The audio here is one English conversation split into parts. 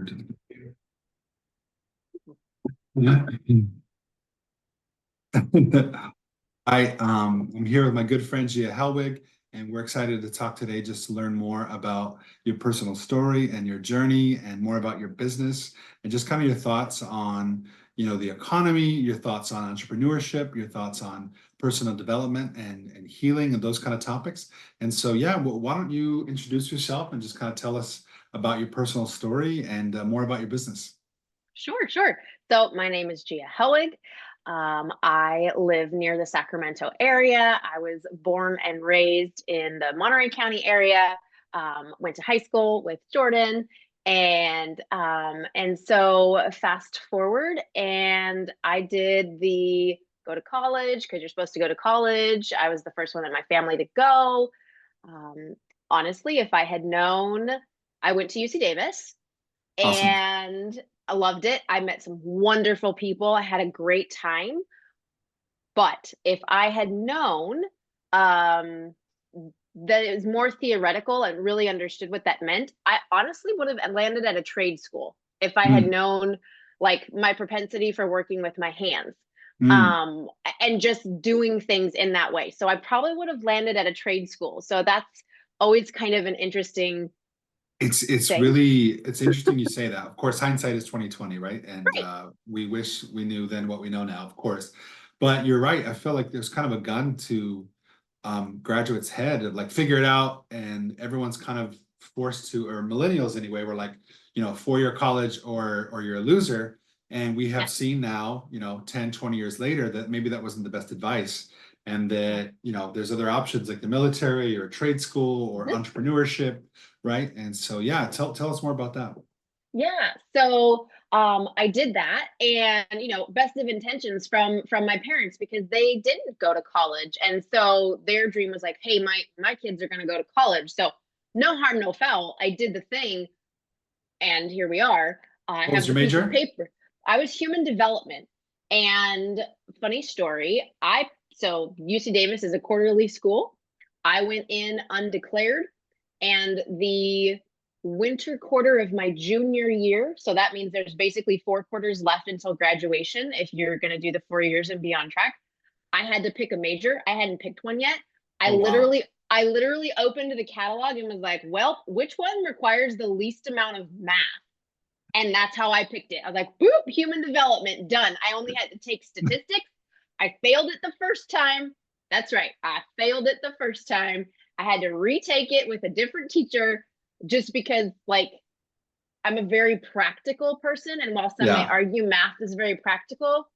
over to the computer. I'm here with my good friend Gia Hellwig, and we're excited to talk today just to learn more about your personal story and your journey, and more about your business, and just kind of your thoughts on, the economy, your thoughts on entrepreneurship, your thoughts on personal development and healing and those kind of topics. And so, yeah, well, why don't you introduce yourself and just kind of tell us about your personal story and more about your business. Sure. So my name is Gia Hellwig. I live near the Sacramento area. I was born and raised in the Monterey County area. Went to high school with Jordan, and so fast forward, and I did the go to college because you're supposed to go to college. I was the first one in my family to go. Honestly, if I had known, I went to UC Davis Awesome. and I loved it. I met some wonderful people. I had a great time. But if I had known that it was more theoretical and really understood what that meant, I honestly would have landed at a trade school if I had Mm, known like my propensity for working with my hands mm. um, and just doing things in that way. So I probably would have landed at a trade school. So that's always kind of an interesting It's thing. really it's interesting you say that. Of course, hindsight is 2020, right? And Right. we wish we knew then what we know now, of course. But you're right. I feel like there's kind of a gun to graduates' head of like figure it out, and everyone's kind of forced to, or millennials anyway, we're like, 4-year college or you're a loser. And we have Yes. seen now, 10, 20 years later that maybe that wasn't the best advice. And Yeah. that, there's other options like the military or trade school or Mhm. entrepreneurship, right? And so, yeah, tell us more about that. Yeah. So I did that, and best of intentions from my parents because they didn't go to college, and so their dream was like, hey, my kids are going to go to college, so no harm, no foul. I did the thing, and here we are. I What was have your the piece of major? paper. I was human development, and funny story. So UC Davis is a quarterly school. I went in undeclared, and the winter quarter of my junior year, so that means there's basically 4 quarters left until graduation if you're going to do the 4 years and be on track. I had to pick a major. I hadn't picked one yet. I Oh, wow. literally I literally opened the catalog and was like, well, which one requires the least amount of math? And that's how I picked it. I was like, boop, human development, done. I only had to take statistics. I failed it the first time. That's right. I failed it the first time. I had to retake it with a different teacher just because, like, I'm a very practical person. And while some may Yeah, argue math is very practical,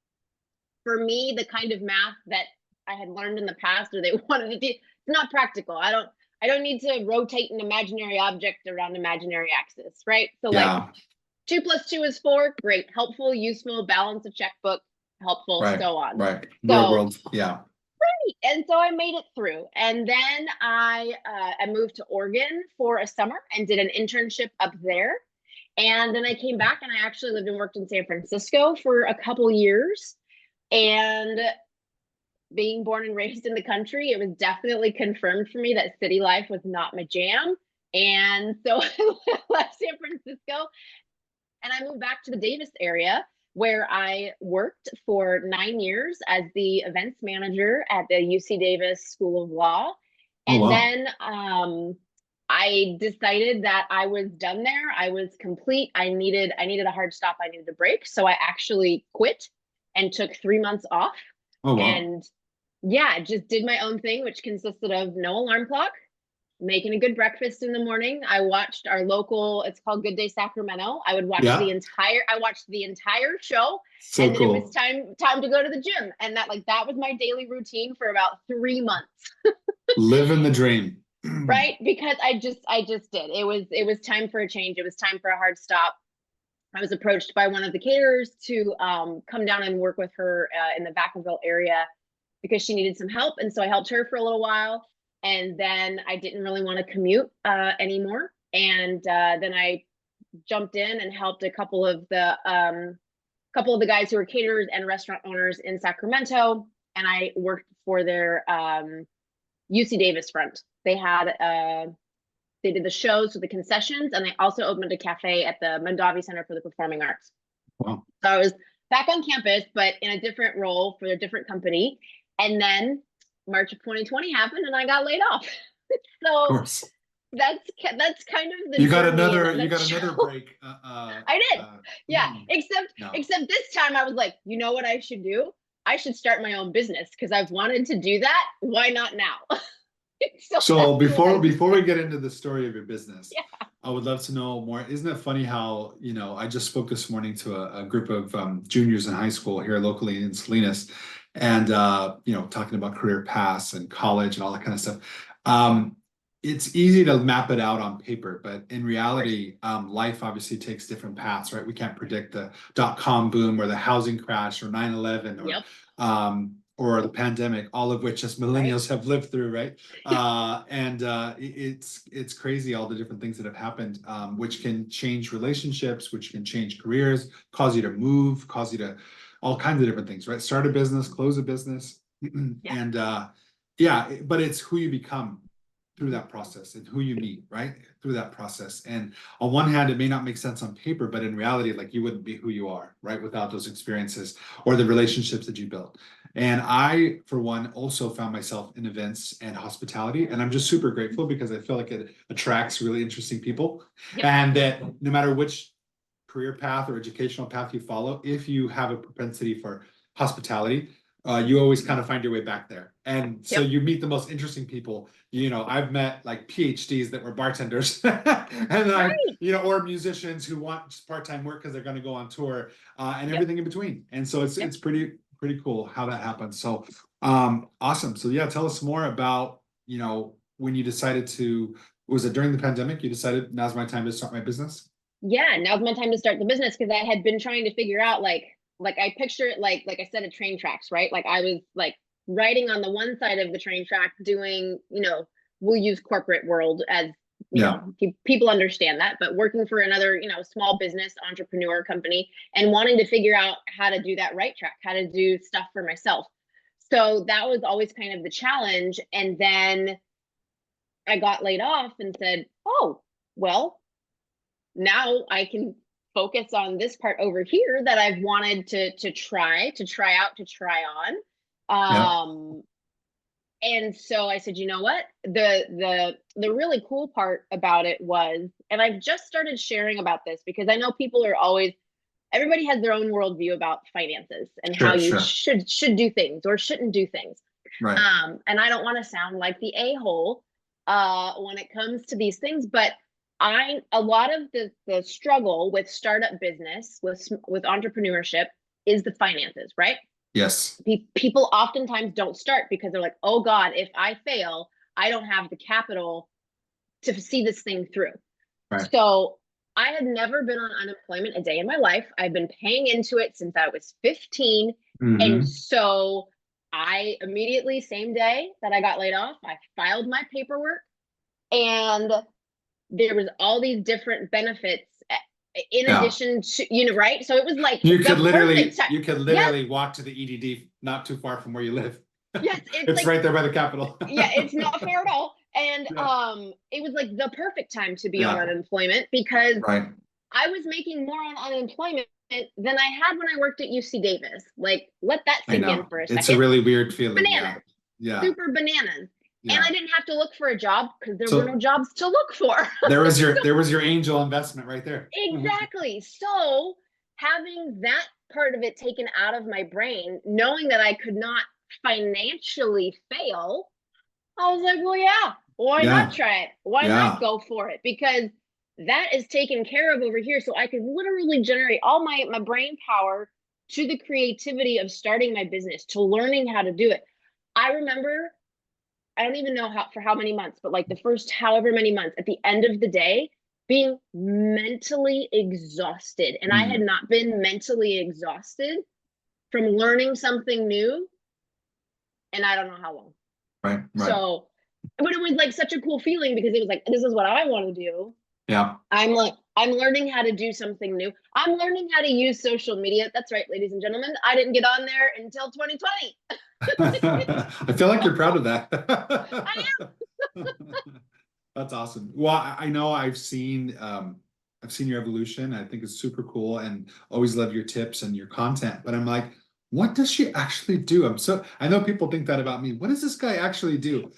for me, the kind of math that I had learned in the past or they wanted to do, it's not practical. I don't need to rotate an imaginary object around imaginary axis, right? So like yeah, 2 + 2 is 4. Great, helpful, useful, balance a checkbook, helpful, right, so on. right. Real So, world, yeah. and so I made it through. And then I moved to Oregon for a summer and did an internship up there. And then I came back and I actually lived and worked in San Francisco for a couple years. And being born and raised in the country, it was definitely confirmed for me that city life was not my jam. And so I left San Francisco and I moved back to the Davis area where I worked for 9 years as the events manager at the UC Davis School of Law. Oh, And wow. then I decided that I was done there. I was complete. I needed a hard stop. I needed a break. So I actually quit and took 3 months off. Oh, wow. And yeah, just did my own thing, which consisted of no alarm clock, making a good breakfast in the morning. I watched our local, it's called Good Day Sacramento. Yeah, I watched the entire show, so and then it was cool. time to go to the gym. And that was my daily routine for about 3 months. Living the dream. Right? Because I just did. It was time for a change. It was time for a hard stop. I was approached by one of the caterers to come down and work with her in the Vacaville area because she needed some help. And so I helped her for a little while. And then I didn't really want to commute anymore. And then I jumped in and helped a couple of the guys who were caterers and restaurant owners in Sacramento. And I worked for their UC Davis front. They had They did the shows with the concessions, and they also opened a cafe at the Mondavi Center for the Performing Arts. Wow. So I was back on campus, but in a different role for a different company. And then March of 2020 happened, and I got laid off. Of So course. that's kind of the You got journey in a another nutshell. break. I did. Yeah. No. Except this time I was like, you know what I should do? I should start my own business because I've wanted to do that. Why not now? So that's what before we get into the story of your business, yeah. I would love to know more. Isn't it funny how, I just spoke this morning to a group of juniors in high school here locally in Salinas, and talking about career paths and college and all that kind of stuff. It's easy to map it out on paper, but in reality, life obviously takes different paths, right? We can't predict the dot-com boom or the housing crash or 9/11 Yep. or the pandemic, all of which us millennials have lived through, right? It's crazy all the different things that have happened, which can change relationships, which can change careers, cause you to move, cause you to all kinds of different things, right? Start a business, close a business, and but it's who you become through that process and who you meet, right? Through that process. And on one hand, it may not make sense on paper, but in reality, like you wouldn't be who you are, right? Without those experiences or the relationships that you built. And I, for one, also found myself in events and hospitality. And I'm just super grateful because I feel like it attracts really interesting people. Yep. And that no matter which career path or educational path you follow, if you have a propensity for hospitality, you always kind of find your way back there. And so you meet the most interesting people. I've met like PhDs that were bartenders and or musicians who want part-time work because they're going to go on tour, and everything in between. And so it's pretty cool how that happens. So awesome. So yeah, tell us more about, when you decided to, was it during the pandemic you decided now's my time to start my business? Yeah, now's my time to start the business because I had been trying to figure out like I picture it like I said, a train tracks, right? Like I was like riding on the one side of the train track doing, we'll use corporate world as people understand that, but working for another, small business entrepreneur company and wanting to figure out how to do that right track, how to do stuff for myself. So that was always kind of the challenge. And then I got laid off and said, oh, well, now I can focus on this part over here that I've wanted to try out, to try on. And so I said, you know what? The really cool part about it was, and I've just started sharing about this because I know people are always, everybody has their own worldview about finances and how you should do things or shouldn't do things. Right. And I don't want to sound like the a-hole when it comes to these things, but a lot of the struggle with startup business, with entrepreneurship, is the finances, right? Yes. People oftentimes don't start because they're like, oh God, if I fail, I don't have the capital to see this thing through. Right. So I had never been on unemployment a day in my life. I've been paying into it since I was 15. Mm-hmm. And so I immediately, same day that I got laid off, I filed my paperwork, and there was all these different benefits in addition to, right? So it was like you could literally walk to the EDD not too far from where you live. Yes, it's like, right there by the Capitol. Yeah, it's not far at all. And it was like the perfect time to be on unemployment because I was making more on unemployment than I had when I worked at UC Davis. Like, let that sink in for a second. It's a really weird feeling. Bananas. Yeah. Super bananas. Yeah. And I didn't have to look for a job because there were no jobs to look for. there was your angel investment right there. Exactly. So having that part of it taken out of my brain, knowing that I could not financially fail, I was like, well, yeah, why not try it? Why not go for it? Because that is taken care of over here. So I could literally generate all my brain power to the creativity of starting my business, to learning how to do it. I remember, I don't even know for how many months, but like the first however many months, at the end of the day, being mentally exhausted. And I had not been mentally exhausted from learning something new, and I don't know how long. Right. So, but it was like such a cool feeling because it was like, this is what I want to do. Yeah. I'm learning how to do something new. I'm learning how to use social media. That's right, ladies and gentlemen. I didn't get on there until 2020. I feel like you're proud of that. I am. That's awesome. Well, I know I've seen your evolution. I think it's super cool and always love your tips and your content. But I'm like, what does she actually do? I know people think that about me. What does this guy actually do?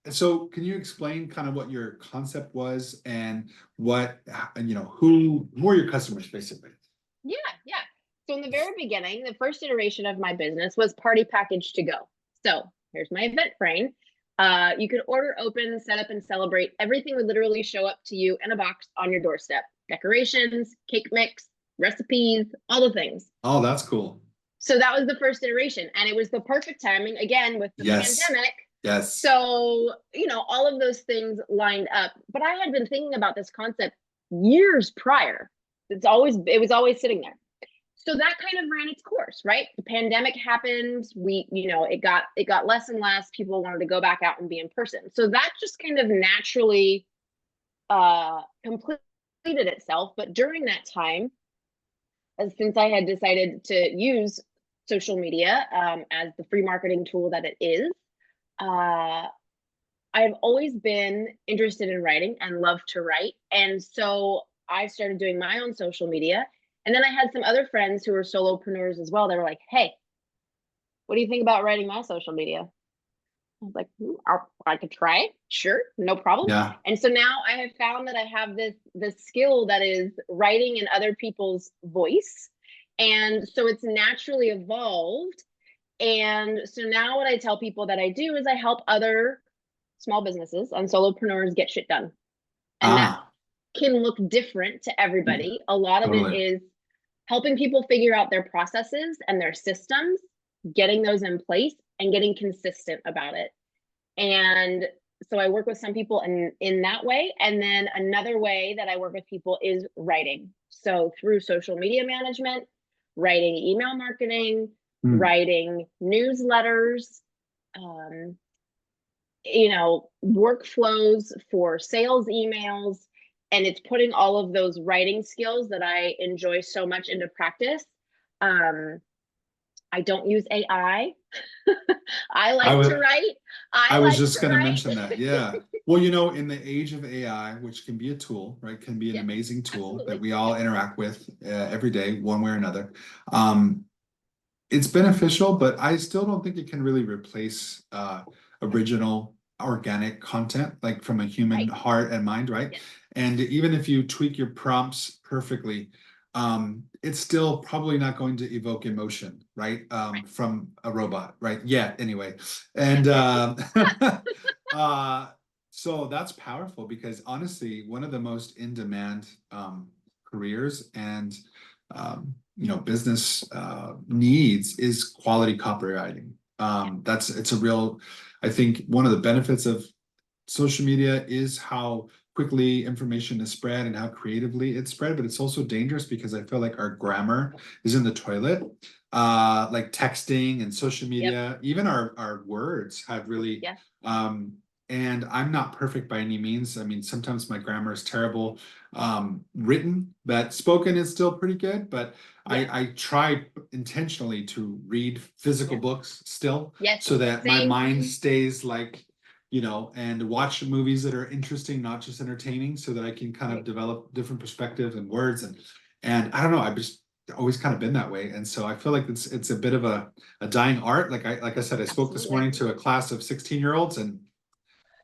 So can you explain kind of what your concept was and what, and who are your customers basically? Yeah, yeah. So in the very beginning, the first iteration of my business was party package to go. So here's my event frame. You could order, open, set up, and celebrate. Everything would literally show up to you in a box on your doorstep. Decorations, cake mix, recipes, all the things. Oh, that's cool. So that was the first iteration. And it was the perfect timing, again, with the Yes. pandemic. Yes. So, all of those things lined up. But I had been thinking about this concept years prior. It was always sitting there. So that kind of ran its course, right? The pandemic happened. It got less and less. People wanted to go back out and be in person. So that just kind of naturally completed itself. But during that time, since I had decided to use social media as the free marketing tool that it is, uh, I've always been interested in writing and love to write. And so I started doing my own social media. And then I had some other friends who were solopreneurs as well. They were like, hey, what do you think about writing my social media? I was like, I could try it. Sure, no problem. Yeah. And so now I have found that I have this skill that is writing in other people's voice. And so it's naturally evolved. And so now what I tell people that I do is I help other small businesses and solopreneurs get shit done. And that Ah, can look different to everybody. A lot of it totally. is helping people figure out their processes and their systems, getting those in place and getting consistent about it. And so I work with some people in that way. And then another way that I work with people is writing. So through social media management, writing email marketing, Hmm. writing newsletters, um, workflows for sales emails. And it's putting all of those writing skills that I enjoy so much into practice. Um, I don't use AI. I I like to would write. I I was like just to going to mention that. write. Yeah. Well, in the age of AI, which can be a tool, right, can be an Yep, amazing tool that absolutely. we all Yep, interact with every day, one way or another. Um, it's beneficial, but I still don't think it can really replace original organic content, like from a human right. heart and mind, right? Yes, And even if you tweak your prompts perfectly, it's still probably not going to evoke emotion, right? right. From a robot, right? Yet, anyway. And uh, so that's powerful because honestly, one of the most in-demand careers and business needs is quality copywriting. It's a real, I think one of the benefits of social media is how quickly information is spread and how creatively it's spread, but it's also dangerous because I feel like our grammar is in the toilet. Like texting and social Yep. media, even our words have really Yeah. um and I'm not perfect by any means. I mean, sometimes my grammar is terrible. Written, but spoken is still pretty good, but Yes. I try intentionally to read physical Yeah. books still Yes. so that my Same. mind stays like and watch movies that are interesting, not just entertaining, so that I can kind of Right. develop different perspectives and words and I don't know, I've just always kind of been that way. And so I feel like it's a bit of a dying art. Like I said, I spoke this Absolutely. morning to a class of 16-year-olds and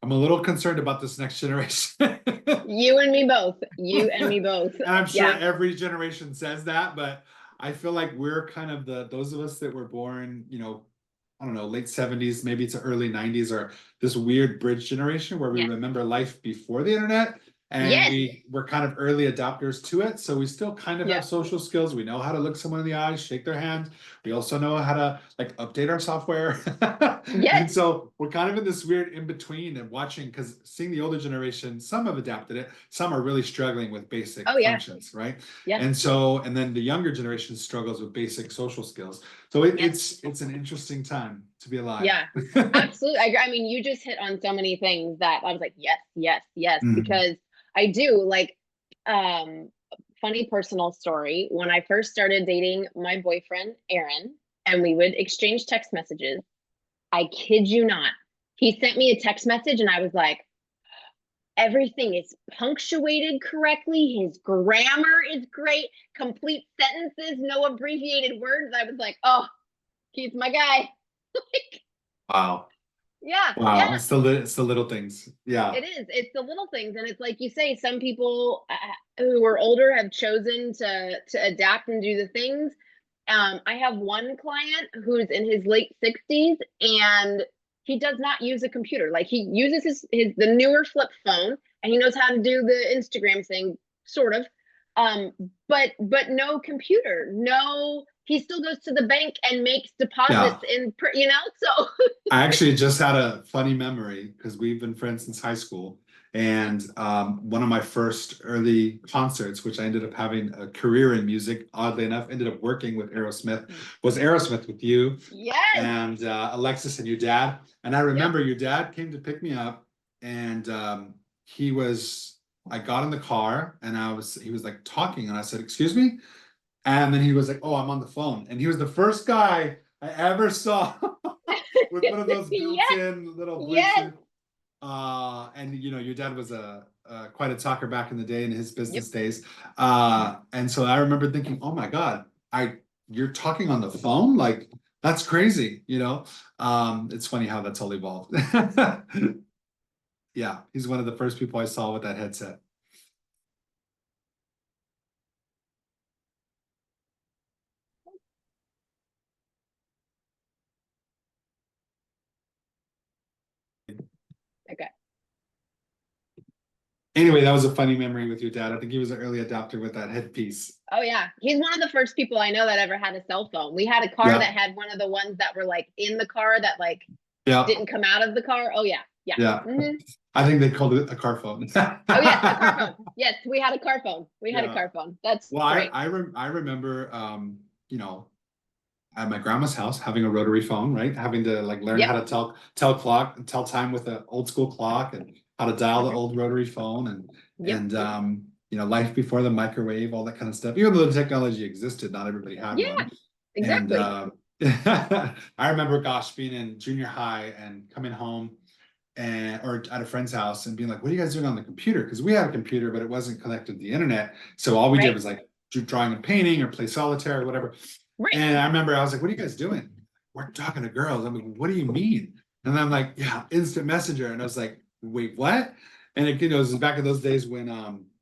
I'm a little concerned about this next generation. You and me both. You and And me both. I'm sure Yeah. every generation says that, but I feel like we're kind of those of us that were born, I don't know, late 70s, maybe it's early 90s, or this weird bridge generation where we Yes. remember life before the internet and Yes. we're kind of early adopters to it. So we still kind of have Yeah. social skills. We know how to look someone in the eyes, shake their hand. We also know how to like update our software. And Yes. so we're kind of in this weird in between and watching because seeing the older generation, some have adapted it, some are really struggling with basic Oh yeah. functions, right? Yeah. And then the younger generation struggles with basic social skills. So Yes. it's an interesting time to be alive. Yeah. Absolutely. I mean, you just hit on so many things that I was like, yes, yes, yes, Mhm. because I do like um funny personal story. When I first started dating my boyfriend, Aaron, and we would exchange text messages, I kid you not. He sent me a text message and I was like, everything is punctuated correctly. His grammar is great. Complete sentences, no abbreviated words. I was like, oh, he's my guy. Wow. Yeah, Wow. yeah. It's the little things. Yeah. It is. It's the little things, and it's like you say. Some people who are older have chosen to adapt and do the things. I have one client who's in his late 60s, and he does not use a computer. Like he uses his the newer flip phone, and he knows how to do the Instagram thing, sort of. But no computer. No, he still goes to the bank and makes Yeah. deposits in, So I actually just had a funny memory because we've been friends since high school. And one of my first early concerts, which I ended up having a career in music, oddly enough, ended up working with Aerosmith, was Aerosmith with you yes, and Alexis and your dad. And I yep, remember your dad came to pick me up, and I got in the car and he was like talking, and I said, "Excuse me?" And then he was like, "Oh, I'm on the phone." And he was the first guy I ever saw with one of those yes, built-in little yes, Bluetooth. And your dad was quite a talker back in the day in his yep. business days. And so I remember thinking, oh my God, you're talking on the phone? Like, that's crazy, It's funny how that's all evolved. Yeah, he's one of the first people I saw with that headset. Okay. Anyway, that was a funny memory with your dad. I think he was an early adopter with that headpiece. Oh yeah, he's one of the first people I know that ever had a cell phone. We had a car Yeah, that had one of the ones that were like in the car that like yeah, didn't come out of the car. Oh yeah, yeah. yeah. Mm-hmm. I think they called it a car phone. Oh yes, a car phone. Yes, we had a car phone. We had a Yeah. car phone. That's Well, great. I remember, at my grandma's house having a rotary phone, right? Having to like learn Yep. how to tell time with an old school clock, and how to dial the Mm-hmm. old rotary phone, Yep. life before the microwave, all that kind of stuff. Even though the technology existed, not everybody had Yeah. one. And Exactly. I remember, gosh, being in junior high and coming home or at a friend's house and being like, "What are you guys doing on the computer?" Because we had a computer, but it wasn't connected to the internet. So all we did Right. was like drawing and painting or play solitaire or whatever. Right. And I remember I was like, "What are you guys doing?" "We're talking to girls." I'm like, "What do you mean?" And I'm like, "Yeah, instant messenger." And I was like, "Wait, what?" And it was back in those days when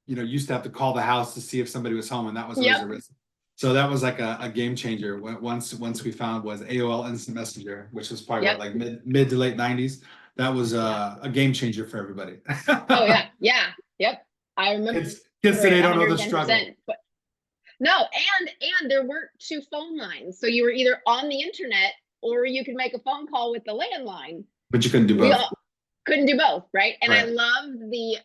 you used to have to call the house to see if somebody was home, and that was always Yep. a risk. So that was like a game changer. Once we found was AOL Instant Messenger, which was probably what, Yep. like mid to late 90s. That was Yeah. a game changer for everybody. Oh yeah. Yeah. Yep. I remember Kids today it don't know the struggle, 110%. But no, and there weren't two phone lines. So you were either on the internet or you could make a phone call with the landline. but you couldn't do We both. all couldn't do both, right? And I Right. love the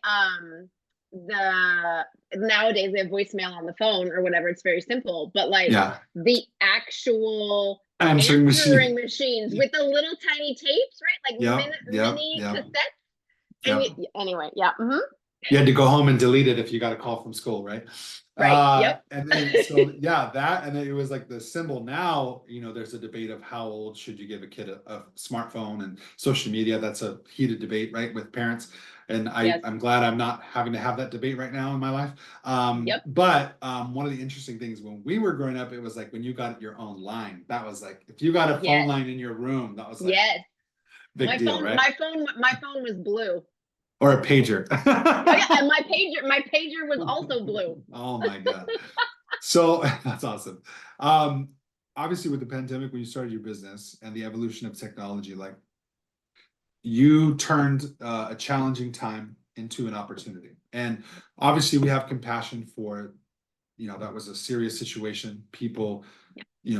nowadays they have voicemail on the phone or whatever. It's very simple, but like Yeah. the actual Answering answering machine. machines with the little tiny tapes, right? Like Yep. Yep. mini Yep. cassettes. And Yep. anyway, yeah. Mm-hmm. You had to go home and delete it if you got a call from school, right? Right. Yep. And then so yeah, that and then it was like the symbol. Now, there's a debate of how old should you give a kid a smartphone and social media. That's a heated debate, right, with parents. And Yes. I'm glad I'm not having to have that debate right now in my life. Yep. But one of the interesting things when we were growing up, it was like when you got your own line, that was like if you got a phone Yes. line in your room, that was like Yes. big deal, right? My phone was blue. Or a pager. Oh yeah, and my pager was also blue. Oh my God. So that's awesome. Obviously with the pandemic, when you started your business and the evolution of technology, like you turned a challenging time into an opportunity. And obviously we have compassion for, that was a serious situation. People,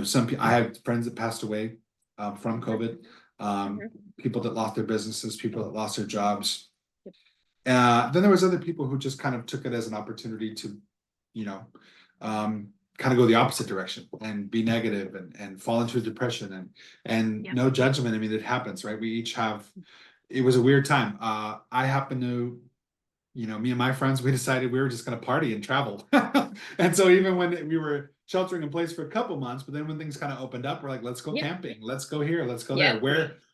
some people, I have friends that passed away from COVID, people that lost their businesses, people that lost their jobs. Then there was other people who just kind of took it as an opportunity to, kind of go the opposite direction and be negative and fall into a depression and no judgment. I mean, it happens, right? We each have. It was a weird time. I happen to, me and my friends, we decided we were just going to party and travel, and so even when we were sheltering in place for a couple months, but then when things kind of opened up, we're like, let's go camping, let's go here, let's go there.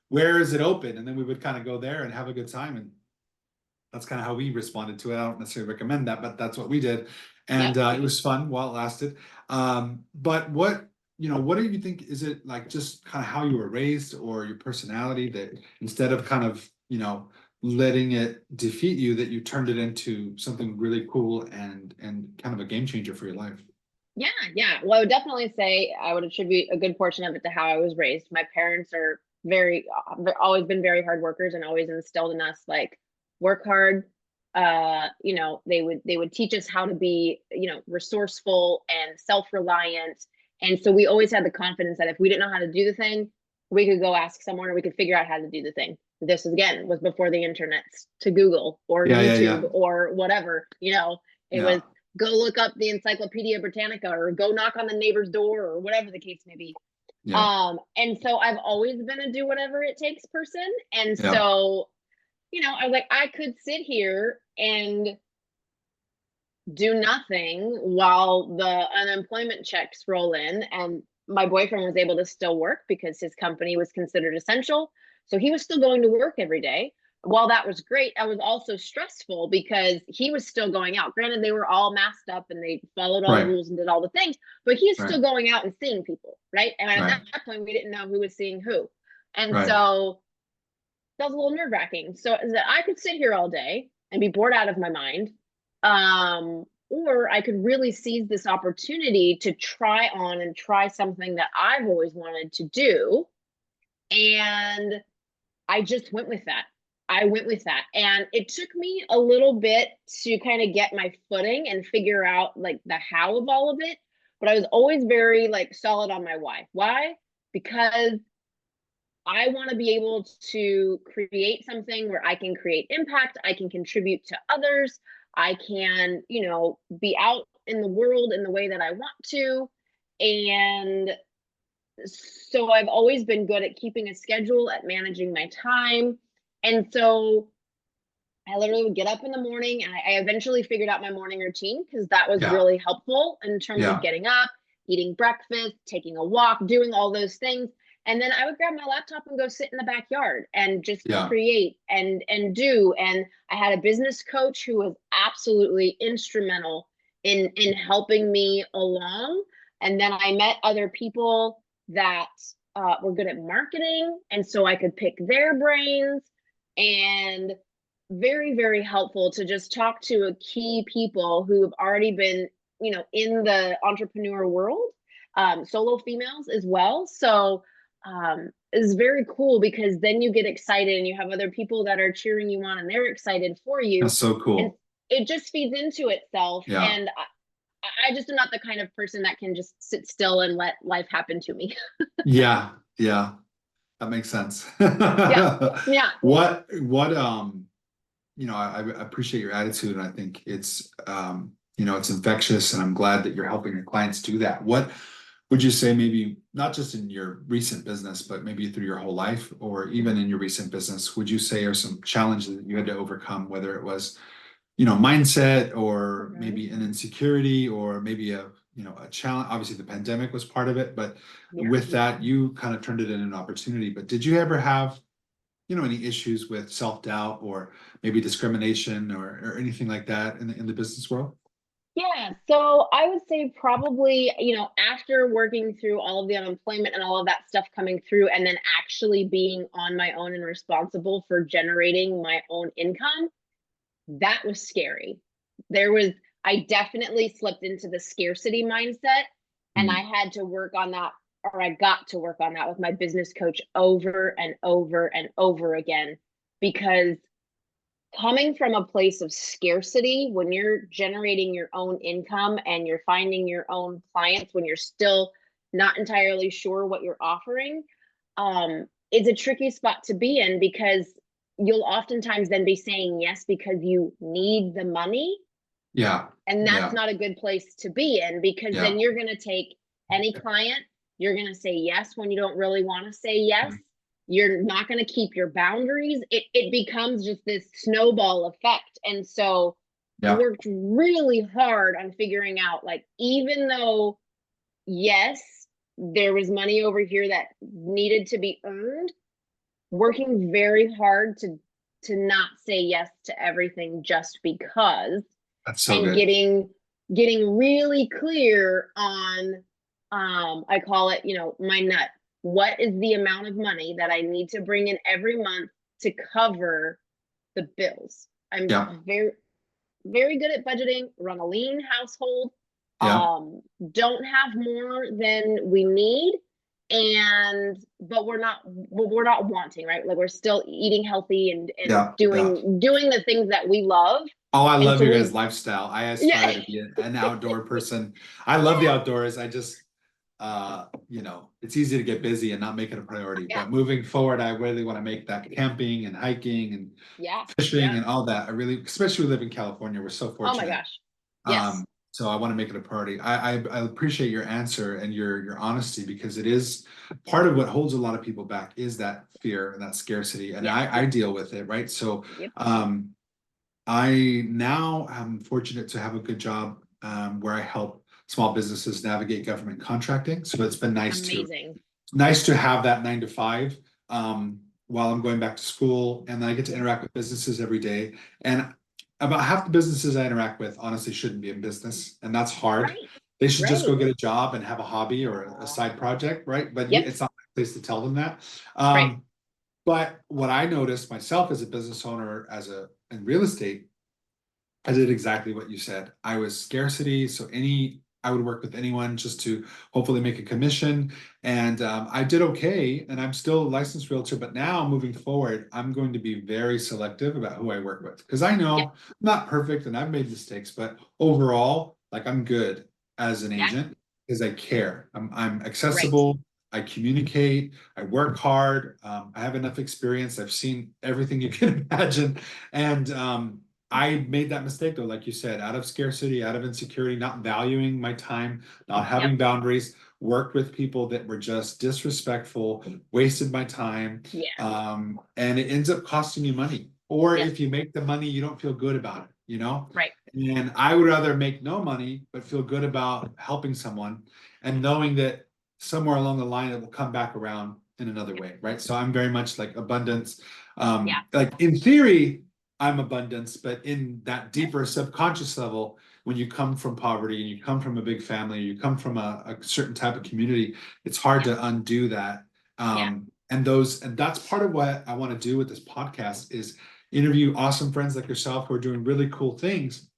Where is it open? And then we would kind of go there and have a good time. And that's kind of how we responded to it. I don't necessarily recommend that, but that's what we did. And Yep. it was fun while it lasted. But what do you think? Is it like just kind of how you were raised or your personality that instead of kind of, letting it defeat you, that you turned it into something really cool and kind of a game changer for your life? Yeah, yeah. Well, I would definitely say I would attribute a good portion of it to how I was raised. My parents are always been very hard workers and always instilled in us like work hard. They would teach us how to be, resourceful and self-reliant. And so we always had the confidence that if we didn't know how to do the thing, we could go ask someone or we could figure out how to do the thing. This again was before the internet to Google or Yeah, yeah, YouTube yeah, or whatever, it yeah, was go look up the Encyclopedia Britannica or go knock on the neighbor's door or whatever the case may be. yeah, And so I've always been a do whatever it takes person. And yeah. so, I was like, I could sit here and do nothing while the unemployment checks roll in. And my boyfriend was able to still work because his company was considered essential. So he was still going to work every day. While that was great, I was also stressful because he was still going out. Granted, they were all masked up and they followed all the Right, rules and did all the things, but he's right, still going out and seeing people, right? And at right, that point, we didn't know who was seeing who. And right. so that was a little nerve wracking. So that I could sit here all day and be bored out of my mind, or I could really seize this opportunity to try something that I've always wanted to do. And I just went with that. I went with that. And it took me a little bit to kind of get my footing and figure out like the how of all of it. But I was always very like solid on my why. Why? Because I want to be able to create something where I can create impact, I can contribute to others, I can, be out in the world in the way that I want to. And so I've always been good at keeping a schedule, at managing my time. And so I literally would get up in the morning and I eventually figured out my morning routine because that was Yeah, really helpful in terms of yeah, getting up, eating breakfast, taking a walk, doing all those things. And then I would grab my laptop and go sit in the backyard and just yeah. create and do. And I had a business coach who was absolutely instrumental in helping me along. And then I met other people that were good at marketing, and so I could pick their brains. And very, very helpful to just talk to a key people who have already been, in the entrepreneur world, solo females as well. So it's very cool because then you get excited and you have other people that are cheering you on and they're excited for you. That's so And cool. it just feeds into itself. Yeah, And I just am not the kind of person that can just sit still and let life happen to me. yeah, yeah. That makes sense. Yeah. Yeah. I appreciate your attitude, and I think it's infectious, and I'm glad that you're helping your clients do that. What would you say, maybe not just in your recent business, but maybe through your whole life, or even in your recent business, would you say are some challenges that you had to overcome, whether it was, mindset or Mhm. maybe an insecurity or maybe a challenge? Obviously, the pandemic was part of it, but Yeah. with that, you kind of turned it into an opportunity. But did you ever have any issues with self-doubt or maybe discrimination or anything like that in the business world? Yeah, so I would say probably, after working through all of the unemployment and all of that stuff coming through, and then actually being on my own and responsible for generating my own income, that was scary. I definitely slipped into the scarcity mindset, and I Mm, had to work on that, or I got to work on that with my business coach over and over and over again, because coming from a place of scarcity, when you're generating your own income and you're finding your own clients, when you're still not entirely sure what you're offering, it's a tricky spot to be in because you'll oftentimes then be saying yes because you need the money, yeah, and that's yeah, not a good place to be in because yeah, then you're going to take any client, you're going to say yes when you don't really want to say yes. mm, You're not going to keep your boundaries. It becomes just this snowball effect. And so I yeah, worked really hard on figuring out, like, even though, yes, there was money over here that needed to be earned, working very hard to to not say yes to everything just because, That's so and good. getting really clear on, I call it, my nut. What is the amount of money that I need to bring in every month to cover the bills? I'm Yeah. very, very good at budgeting, run a lean household, Yeah. don't have more than we need, and but we're not wanting, right? Like we're still eating healthy and Yeah. Yeah. doing the things that we love. Oh, I And love so your guys' we, lifestyle. I aspire yeah. to be an outdoor person. I love the outdoors. I just, it's easy to get busy and not make it a priority. Yeah, But moving forward, I really want to make that camping and hiking and yeah, fishing yeah. and all that. I really, especially we live in California, we're so Oh my fortunate. gosh. Yes. So I want to make it a priority. I appreciate your answer and your honesty, because it is part of what holds a lot of people back is that fear and that scarcity. And Yep. I deal with it, right? So Yep. I now am fortunate to have a good job where I help small businesses navigate government contracting. So it's been Amazing. nice to have that 9 to 5 while I'm going back to school, and then I get to interact with businesses every day. And about half the businesses I interact with honestly shouldn't be in business, and that's hard. Right. They should just Right. go get a job and have a hobby or a side project, right? But Yep. it's not my place to tell them that. Right. But what I noticed myself as a business owner, in real estate, I did exactly what you said. I was scarcity, so I would work with anyone just to hopefully make a commission. And I did okay, and I'm still a licensed realtor. But now moving forward, I'm going to be very selective about who I work with, because I Yep. know I'm not perfect and I've made mistakes, but overall, like, I'm good as an Yeah. agent because I care. I'm Right. accessible. I communicate. I work hard. I have enough experience. I've seen everything you can imagine, and I made that mistake though, like you said, out of scarcity, out of insecurity, not valuing my time, not Yep. having boundaries, worked with people that were just disrespectful, wasted my time. Yeah. And it ends up costing you money. Or Yes. if you make the money, you don't feel good about it, you know? Right. And I would rather make no money, but feel good about helping someone and knowing that somewhere along the line it will come back around in another way, right? So I'm very much like abundance. Yeah. Like in theory, I'm abundance, but in that Yep. deeper subconscious level, when you come from poverty and you come from a big family, you come from a certain type of community, it's hard Yeah. to undo that. Yeah. And that's part of what I want to do with this podcast is interview awesome friends like yourself who are doing really cool things,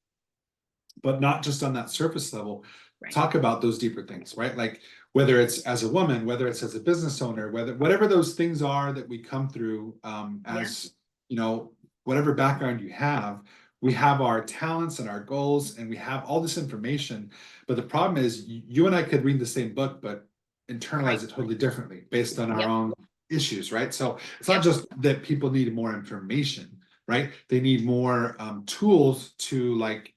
but not just on that surface level. Right. Talk about those deeper things, right? Like whether it's as a woman, whether it's as a business owner, whatever those things are that we come through Yeah. as you know, whatever background you have, we have our talents and our goals, and we have all this information. But the problem is, you and I could read the same book, but Right. internalize it totally differently based on our Yep. own issues, right? So it's not Yep. just that people need more information, right? They need more tools to like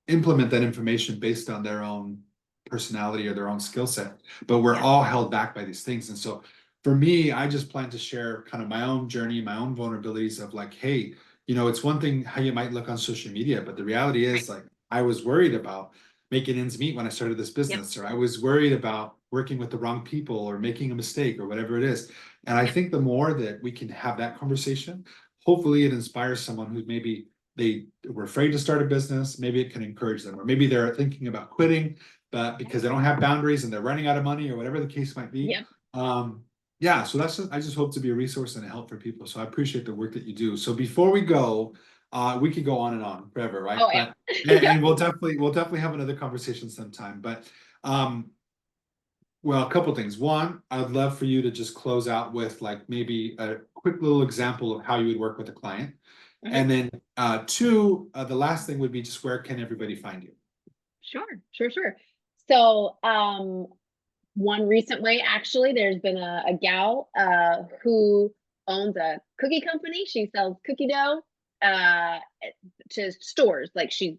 implement that information based on their own personality or their own skill set. But we're Yeah. all held back by these things. And so for me, I just plan to share kind of my own journey, my own vulnerabilities of like, hey, it's one thing how you might look on social media, but the reality Right. is like I was worried about making ends meet when I started this Yep. business, or I was worried about working with the wrong people or making a mistake or whatever it is. And I Yep. think the more that we can have that conversation, hopefully it inspires someone who maybe they were afraid to start a business. Maybe it can encourage them, or maybe they're thinking about quitting, but because they don't have boundaries and they're running out of money or whatever the case might be. Yep. Yeah, so I just hope to be a resource and a help for people. So I appreciate the work that you do. So before we go, we could go on and on forever, right? Oh yeah. But Yep. and we'll definitely have another conversation sometime. But well, a couple things. One, I would love for you to just close out with like maybe a quick little example of how you would work with a client. Mhm. And then two, the last thing would be just where can everybody find you? Sure. Sure. Sure. So, one recent way, actually, there's been a gal who owns a cookie company. She sells cookie dough uh, to stores. Like she's,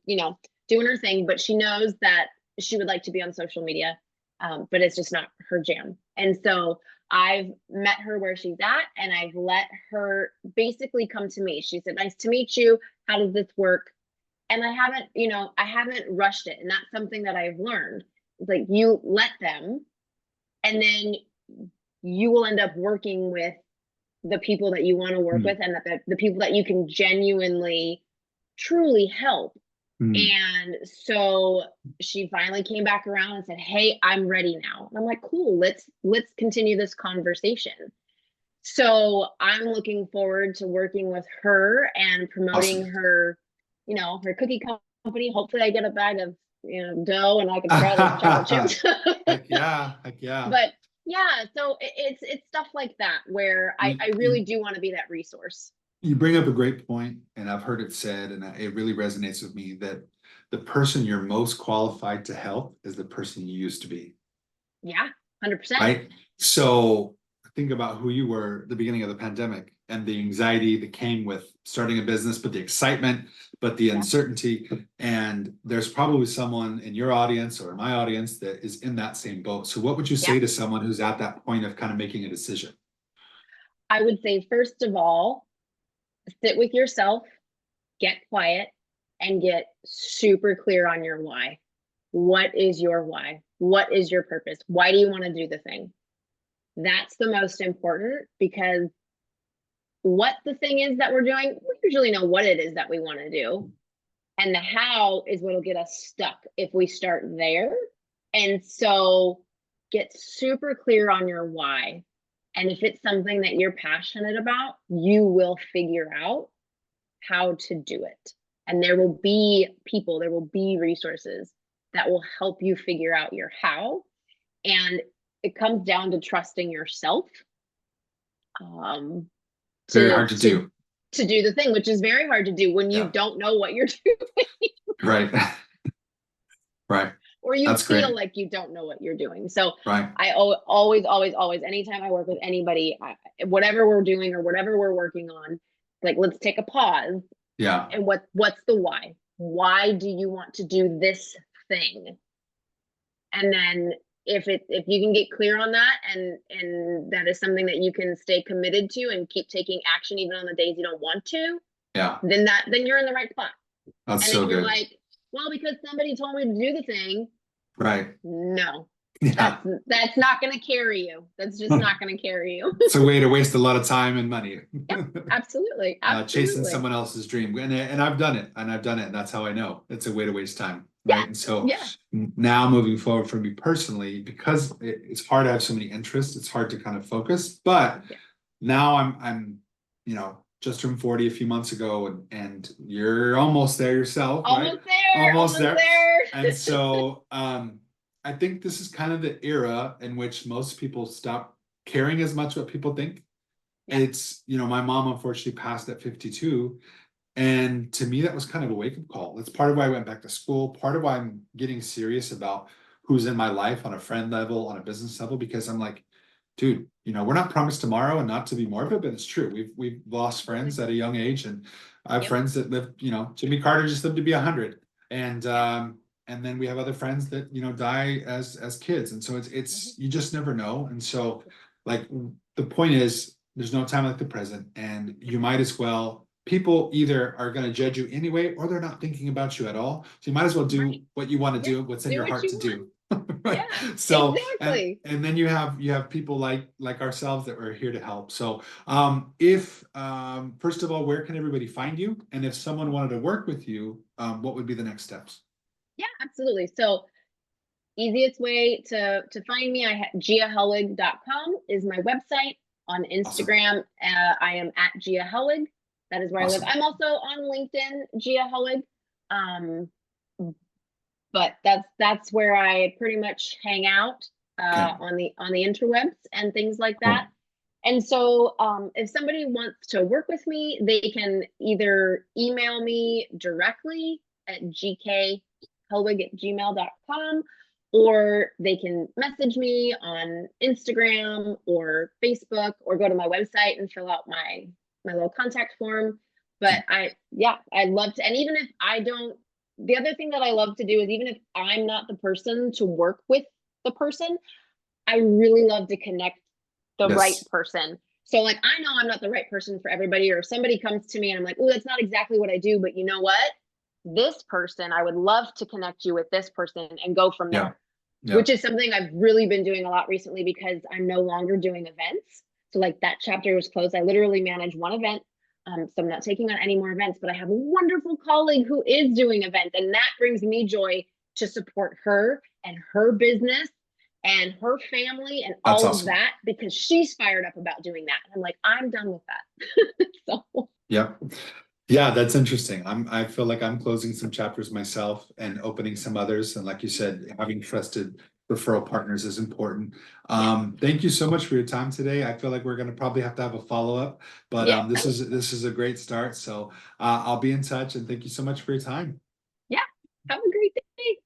doing her thing, but she knows that she would like to be on social media, but it's just not her jam. And so I've met her where she's at, and I've let her basically come to me. She said, "Nice to meet you. How does this work?" And I haven't rushed it, and that's something that I've learned. It's like you let them, and then you will end up working with the people that you want to work with, and that the people that you can genuinely, truly help. Mm. And so she finally came back around and said, "Hey, I'm ready now." And I'm like, "Cool, let's continue this conversation." So I'm looking forward to working with her and promoting Awesome. her, her cookie company. Hopefully I get a bag of, dough and I can try those chocolate chips. Heck yeah, heck yeah. But yeah, so it's stuff like that where You, I really you, do want to be that resource. you bring up a great point, and I've heard it said, and it really resonates with me that the person you're most qualified to help is the person you used to be. Yeah, 100%. Right? So think about who you were at the beginning of the pandemic and the anxiety that came with starting a business, but the excitement, but the Yeah, uncertainty. And there's probably someone in your audience or my audience that is in that same boat. So what would you yeah. say to someone who's at that point of kind of making a decision? I would say, first of all, sit with yourself, get quiet, and get super clear on your why. What is your why? What is your purpose? Why do you want to do the thing? That's the most important, because what the thing is that we're doing, we usually know what it is that we want to do. And the how is what'll get us stuck if we start there. And so get super clear on your why. And if it's something that you're passionate about, you will figure out how to do it. And there will be people, there will be resources that will help you figure out your how. And it comes down to trusting yourself, um, Very to hard to do. to do the thing, which is very hard to do when you Yeah. don't know what you're doing. Right. Right. Or you That's great. feel like you don't know what you're doing. So Right. I always, always, always, anytime I work with anybody, whatever we're doing or whatever we're working on, like, let's take a pause. Yeah. And what's the why? Why do you want to do this thing? And then if you can get clear on that, and that is something that you can stay committed to and keep taking action even on the days you don't want to, Yeah. then you're in the right spot. That's And so if you're good. like, well, because somebody told me to do the thing, Right. no, Yeah. that's not going to carry you. That's just not going to carry you. It's a way to waste a lot of time and money. Yep, absolutely, Chasing absolutely. someone else's dream. And I've done it, and that's how I know it's a way to waste time. Yeah, Right. And so yeah, now moving forward for me personally, because it's hard to have so many interests, it's hard to kind of focus. But yeah. now I'm, just turned 40 a few months ago, and you're almost there yourself, right? Almost there, Almost almost there. And there. so I think this is kind of the era in which most people stop caring as much what people think. Yeah, It's, my mom unfortunately passed at 52. And to me, that was kind of a wake-up call. That's part of why I went back to school, part of why I'm getting serious about who's in my life on a friend level, on a business level, because I'm like, dude, we're not promised tomorrow, and not to be morbid, but it's true. We've lost absolutely. friends at a young age, and I have Yep, friends that lived, Jimmy Carter just lived to be 100. And yep. and then we have other friends that, die as kids. And so Mhm. it's you just never know. And so, like, the point is, there's no time like the present, and you might as well. People either are going to judge you anyway, or they're not thinking about you at all. So you might as well do Right. what you want to Yeah. do, what's in Do your what heart you to want. do. Right. Yeah, So exactly. and then you have people like ourselves that are here to help. So if first of all, where can everybody find you? And if someone wanted to work with you, what would be the next steps? Yeah, absolutely. So easiest way to find me, giahellwig.com is my website. On Awesome. Instagram, I am at Gia Hellwig. That is where I live. Awesome. I'm also on LinkedIn, Gia Hellwig. Um, but that's where I pretty much hang out, Okay. on the interwebs and things like that. Cool. And so, if somebody wants to work with me, they can either email me directly at gkhellwig@gmail.com, or they can message me on Instagram or Facebook, or go to my website and fill out my little contact form. But I'd love to. And even if I don't, the other thing that I love to do is, even if I'm not the person to work with the person, I really love to connect the right Yes. person. So, like, I know I'm not the right person for everybody, or if somebody comes to me and I'm like, oh, that's not exactly what I do, but you know what? This person, I would love to connect you with this person and go from Yeah. there, Yeah. which is something I've really been doing a lot recently, because I'm no longer doing events. So like that chapter was closed. I literally manage one event. So I'm not taking on any more events, but I have a wonderful colleague who is doing events, and that brings me joy to support her and her business and her family and That's all of awesome. that, because she's fired up about doing that. I'm like, I'm done with that. So Yeah. Yeah, that's interesting. I feel like I'm closing some chapters myself and opening some others. And like you said, having trusted referral partners is important. yeah, Thank you so much for your time today. I feel like we're gonna probably have to have a follow-up, but yeah, this is a great start. So I'll be in touch, and thank you so much for your time. yeah. Have a great day.